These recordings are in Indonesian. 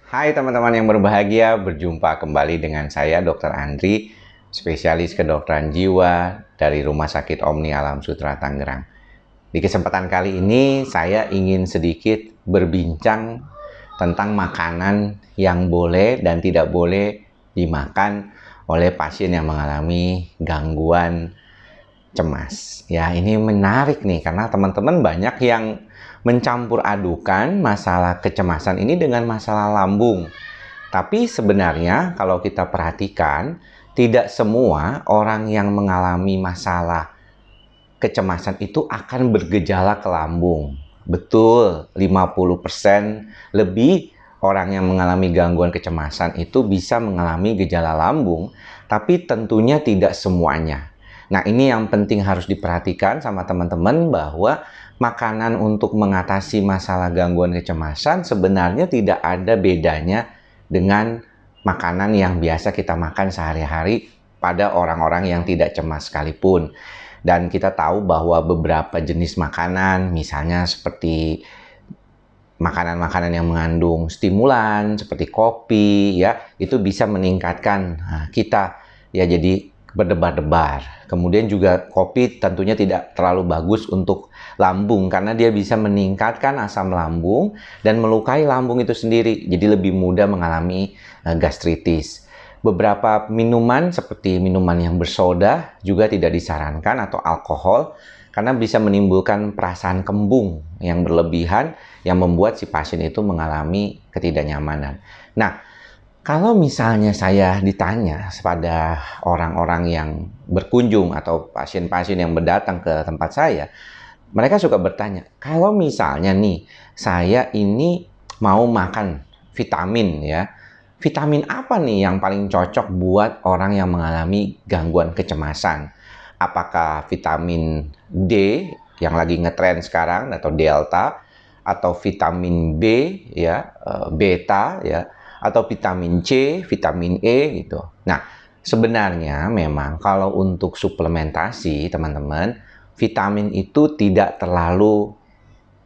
Hai teman-teman yang berbahagia, berjumpa kembali dengan saya Dr. Andri, spesialis kedokteran jiwa dari Rumah Sakit Omni Alam Sutera Tangerang. Di kesempatan kali ini saya ingin sedikit berbincang tentang makanan yang boleh dan tidak boleh dimakan oleh pasien yang mengalami gangguan cemas. Ya, ini menarik nih karena teman-teman banyak yang mencampur adukan masalah kecemasan ini dengan masalah lambung. Tapi sebenarnya kalau kita perhatikan, tidak semua orang yang mengalami masalah kecemasan itu akan bergejala ke lambung. Betul, 50% lebih orang yang mengalami gangguan kecemasan itu bisa mengalami gejala lambung, tapi tentunya tidak semuanya. Nah, ini yang penting harus diperhatikan sama teman-teman bahwa makanan untuk mengatasi masalah gangguan kecemasan sebenarnya tidak ada bedanya dengan makanan yang biasa kita makan sehari-hari pada orang-orang yang tidak cemas sekalipun. Dan kita tahu bahwa beberapa jenis makanan, misalnya seperti makanan-makanan yang mengandung stimulan seperti kopi, ya, itu bisa meningkatkan kita ya jadi berdebar-debar. Kemudian juga kopi tentunya tidak terlalu bagus untuk lambung karena dia bisa meningkatkan asam lambung dan melukai lambung itu sendiri. Jadi lebih mudah mengalami gastritis. Beberapa minuman seperti minuman yang bersoda juga tidak disarankan atau alkohol karena bisa menimbulkan perasaan kembung yang berlebihan yang membuat si pasien itu mengalami ketidaknyamanan. Nah, kalau misalnya saya ditanya pada orang-orang yang berkunjung atau pasien-pasien yang datang ke tempat saya, mereka suka bertanya, kalau misalnya nih, saya ini mau makan vitamin ya, vitamin apa nih yang paling cocok buat orang yang mengalami gangguan kecemasan? Apakah vitamin D yang lagi ngetren sekarang atau delta, atau vitamin B ya, beta ya, atau vitamin C, vitamin E gitu. Nah, sebenarnya memang kalau untuk suplementasi teman-teman, vitamin itu tidak terlalu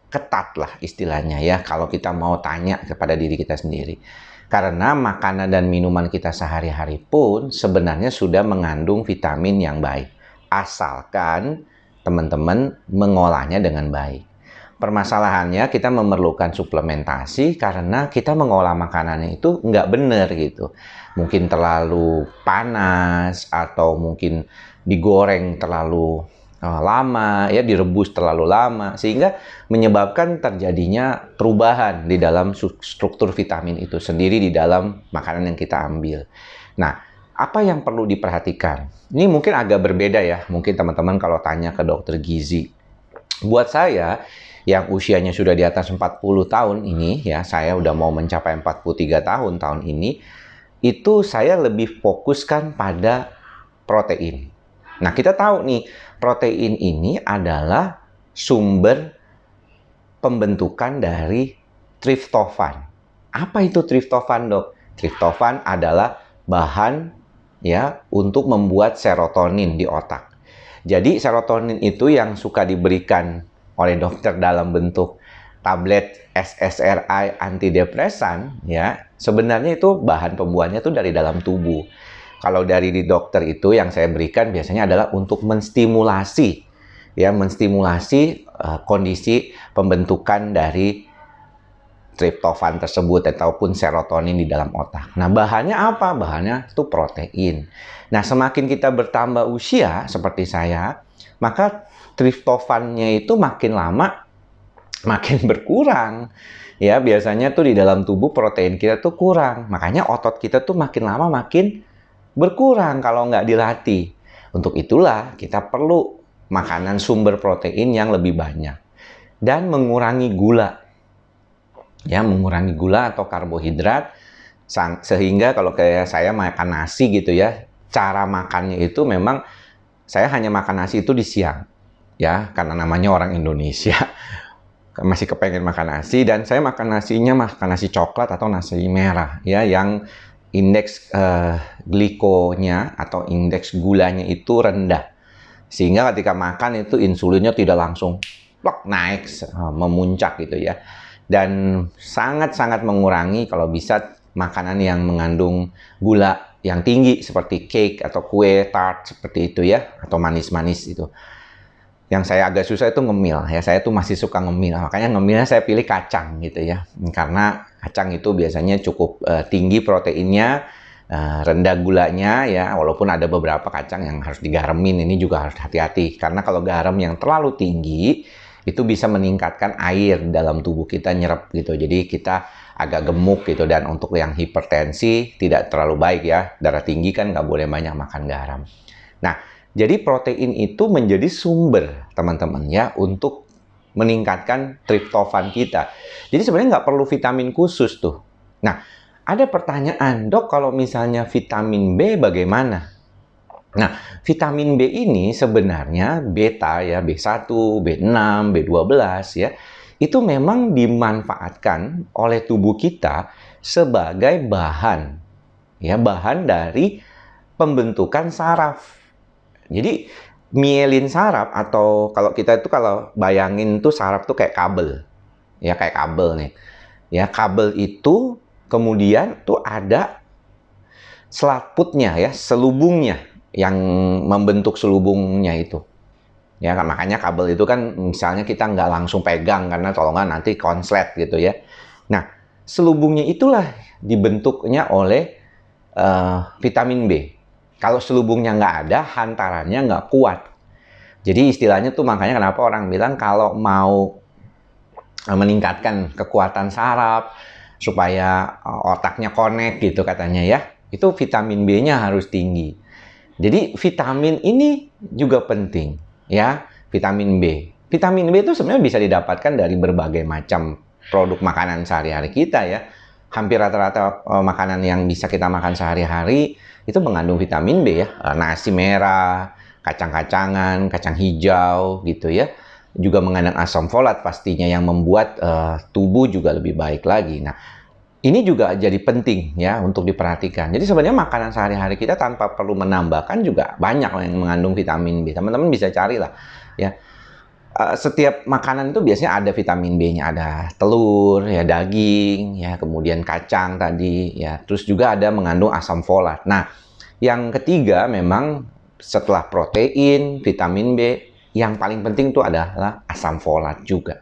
ketat lah istilahnya ya kalau kita mau tanya kepada diri kita sendiri. Karena makanan dan minuman kita sehari-hari pun sebenarnya sudah mengandung vitamin yang baik. Asalkan teman-teman mengolahnya dengan baik. Permasalahannya kita memerlukan suplementasi karena kita mengolah makanannya itu nggak benar gitu. Mungkin terlalu panas atau mungkin digoreng terlalu lama, ya direbus terlalu lama, sehingga menyebabkan terjadinya perubahan di dalam struktur vitamin itu sendiri di dalam makanan yang kita ambil. Nah, apa yang perlu diperhatikan? Ini mungkin agak berbeda ya, mungkin teman-teman kalau tanya ke dokter gizi. Buat saya, yang usianya sudah di atas 40 tahun ini, ya saya udah mau mencapai 43 tahun ini, itu saya lebih fokuskan pada protein. Nah, kita tahu nih, protein ini adalah sumber pembentukan dari triptofan. Apa itu triptofan, dok? Triptofan adalah bahan ya untuk membuat serotonin di otak. Jadi serotonin itu yang suka diberikan oleh dokter dalam bentuk tablet SSRI antidepresan ya, sebenarnya itu bahan pembuahannya itu dari dalam tubuh. Kalau dari di dokter itu yang saya berikan biasanya adalah untuk menstimulasi ya, menstimulasi kondisi pembentukan dari triptofan tersebut ataupun serotonin di dalam otak. Nah, bahannya apa? Bahannya itu protein. Nah, semakin kita bertambah usia seperti saya, maka triptofannya itu makin lama makin berkurang. Ya, biasanya tuh di dalam tubuh protein kita tuh kurang. Makanya otot kita tuh makin lama makin berkurang kalau nggak dilatih. Untuk itulah kita perlu makanan sumber protein yang lebih banyak. Dan mengurangi gula. Ya, mengurangi gula atau karbohidrat. Sehingga kalau kayak saya makan nasi gitu ya, cara makannya itu memang saya hanya makan nasi itu di siang. Ya, karena namanya orang Indonesia. Masih kepengen makan nasi dan saya makan nasinya makan nasi coklat atau nasi merah ya, yang indeks glikonya atau indeks gulanya itu rendah, sehingga ketika makan itu insulinnya tidak langsung plok naik memuncak gitu ya. dan sangat-sangat mengurangi kalau bisa makanan yang mengandung gula yang tinggi seperti cake atau kue, tart seperti itu ya, atau manis-manis itu. Yang saya agak susah itu ngemil ya, saya tuh masih suka ngemil, makanya ngemilnya saya pilih kacang gitu ya, karena kacang itu biasanya cukup tinggi proteinnya, rendah gulanya ya, walaupun ada beberapa kacang yang harus digaremin, ini juga harus hati-hati karena kalau garam yang terlalu tinggi itu bisa meningkatkan air dalam tubuh kita, nyerap gitu, jadi kita agak gemuk gitu. Dan untuk yang hipertensi tidak terlalu baik ya, darah tinggi kan nggak boleh banyak makan garam. Nah, jadi protein itu menjadi sumber teman-teman ya untuk meningkatkan triptofan kita. Jadi sebenarnya nggak perlu vitamin khusus tuh. Nah, ada pertanyaan, dok, kalau misalnya vitamin B bagaimana? Nah, vitamin B ini sebenarnya beta ya, B1, B6, B12 ya, itu memang dimanfaatkan oleh tubuh kita sebagai bahan ya, bahan dari pembentukan saraf. Jadi mielin saraf, atau kalau kita itu kalau bayangin tuh saraf tuh kayak kabel. Ya kayak kabel nih. Ya, kabel itu kemudian tuh ada selaputnya ya, selubungnya yang membentuk selubungnya itu. Ya, makanya kabel itu kan misalnya kita nggak langsung pegang karena kalau nggak nanti konslet gitu ya. Nah, selubungnya itulah dibentuknya oleh vitamin B. Kalau selubungnya nggak ada, hantarannya nggak kuat. Jadi istilahnya tuh makanya kenapa orang bilang kalau mau meningkatkan kekuatan saraf supaya otaknya connect gitu katanya ya, itu vitamin B-nya harus tinggi. Jadi vitamin ini juga penting ya, vitamin B. Vitamin B itu sebenarnya bisa didapatkan dari berbagai macam produk makanan sehari-hari kita ya. Hampir rata-rata makanan yang bisa kita makan sehari-hari itu mengandung vitamin B ya. Nasi merah, kacang-kacangan, kacang hijau gitu ya. Juga mengandung asam folat pastinya yang membuat tubuh juga lebih baik lagi. Nah, ini juga jadi penting ya untuk diperhatikan. Jadi sebenarnya makanan sehari-hari kita tanpa perlu menambahkan juga banyak yang mengandung vitamin B. Teman-teman bisa carilah ya. Setiap makanan itu biasanya ada vitamin B-nya, ada telur, ya daging, ya kemudian kacang tadi, ya terus juga ada mengandung asam folat. Nah, yang ketiga memang setelah protein, vitamin B, yang paling penting itu adalah asam folat juga.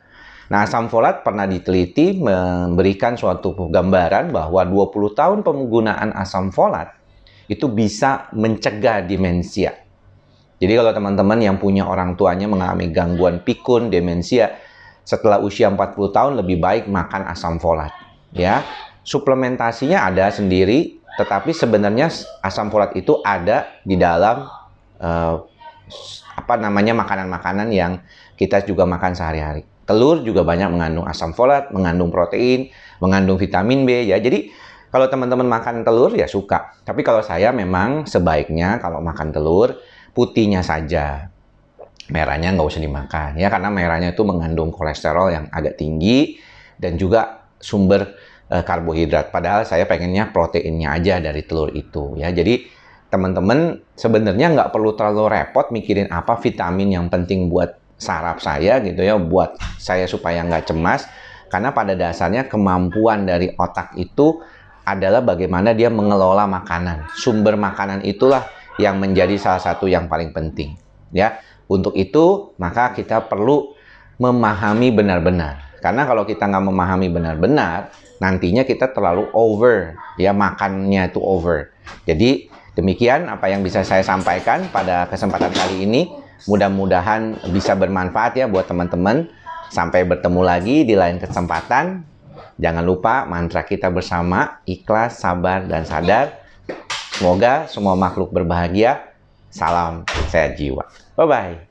Nah, asam folat pernah diteliti memberikan suatu gambaran bahwa 20 tahun penggunaan asam folat itu bisa mencegah demensia. Jadi kalau teman-teman yang punya orang tuanya mengalami gangguan pikun, demensia, setelah usia 40 tahun lebih baik makan asam folat. Ya, suplementasinya ada sendiri, tetapi sebenarnya asam folat itu ada di dalam makanan-makanan yang kita juga makan sehari-hari. Telur juga banyak mengandung asam folat, mengandung protein, mengandung vitamin B ya. Jadi kalau teman-teman makan telur ya suka. Tapi kalau saya memang sebaiknya kalau makan telur putihnya saja, merahnya nggak usah dimakan ya, karena merahnya itu mengandung kolesterol yang agak tinggi dan juga sumber karbohidrat. Padahal saya pengennya proteinnya aja dari telur itu ya. Jadi teman-teman sebenarnya nggak perlu terlalu repot mikirin apa vitamin yang penting buat saraf saya gitu ya, buat saya supaya nggak cemas, karena pada dasarnya kemampuan dari otak itu adalah bagaimana dia mengelola makanan. Sumber makanan itulah yang menjadi salah satu yang paling penting ya. Untuk itu maka kita perlu memahami benar-benar, karena kalau kita nggak memahami benar-benar nantinya kita terlalu over ya, makannya itu over. Jadi demikian apa yang bisa saya sampaikan pada kesempatan kali ini, mudah-mudahan bisa bermanfaat ya buat teman-teman. Sampai bertemu lagi di lain kesempatan. Jangan lupa mantra kita bersama, ikhlas, sabar, dan sadar. Semoga semua makhluk berbahagia. Salam sehat jiwa. Bye-bye.